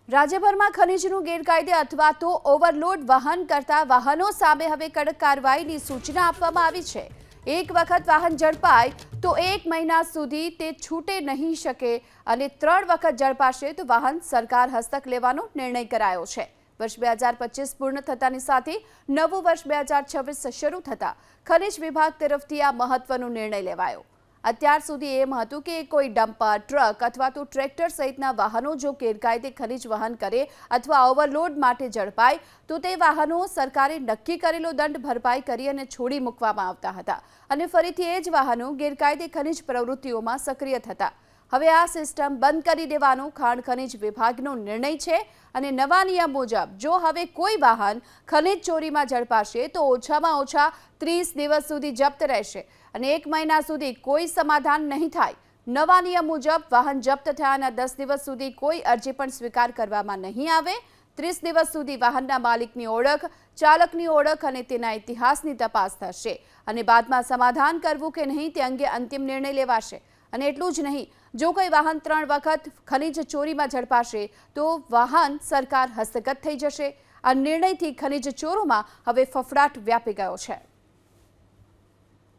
રાજ્યભરમાં ખનીજનું ગેરકાયદે અથવા તો ઓવરલોડ વહન કરતા વાહનો સામે હવે કડક કાર્યવાહીની સૂચના આપવામાં આવી છે। એક વખત વાહન ઝડપાય તો 1 મહિના સુધી તે છૂટે નહીં શકે અને 3 વખત ઝડપાશે તો વાહન સરકાર હસ્તક લેવાનો નિર્ણય કરાયો છે। વર્ષ 2025 પૂર્ણ થતાની સાથે નવું વર્ષ 2026 શરૂ થતા ખનીજ વિભાગ તરફથી આ મહત્વનો નિર્ણય લેવાયો। અત્યાર સુધી એમ હતું કે કોઈ ડમ્પર, ટ્રક અથવા તો ટ્રેક્ટર સહિતના વાહનો જો ગેરકાયદે ખનીજ વહન કરે અથવા ઓવરલોડ માટે ઝડપાય તો તે વાહનો સરકારે નક્કી કરેલો દંડ ભરપાઈ કરી અને છોડી મૂકવામાં આવતા હતા અને ફરીથી એ જ વાહનો ગેરકાયદે ખનીજ પ્રવૃત્તિઓમાં સક્રિય થતા। હવે આ સિસ્ટમ બંધ કરી દેવાનો ખાણ ખનીજ વિભાગનો નિર્ણય છે અને નવા નિયમ મુજબ જો હવે કોઈ વાહન ખનીજ ચોરીમાં ઝડપાશે તો ઓછામાં ઓછા 30 દિવસ સુધી જપ્ત રહેશે અને 1 મહિના સુધી કોઈ સમાધાન નહીં થાય। નવા નિયમ મુજબ વાહન જપ્ત થયાના 10 દિવસ સુધી કોઈ અરજી પણ સ્વીકાર કરવામાં નહીં આવે। 30 દિવસ સુધી વાહનના માલિકની ઓળખ, ચાલકની ઓળખ અને તેના ઇતિહાસની તપાસ થશે અને બાદમાં સમાધાન કરવું કે નહીં તે અંગે અંતિમ નિર્ણય લેવાશે। અને એટલું જ નહીં, જો કોઈ વાહન 3 વખત ખનીજ ચોરીમાં ઝડપાશે તો વાહન સરકાર હસ્તગત થઈ જશે। આ નિર્ણયથી ખનીજ ચોરોમાં હવે ફફડાટ વ્યાપી ગયો છે।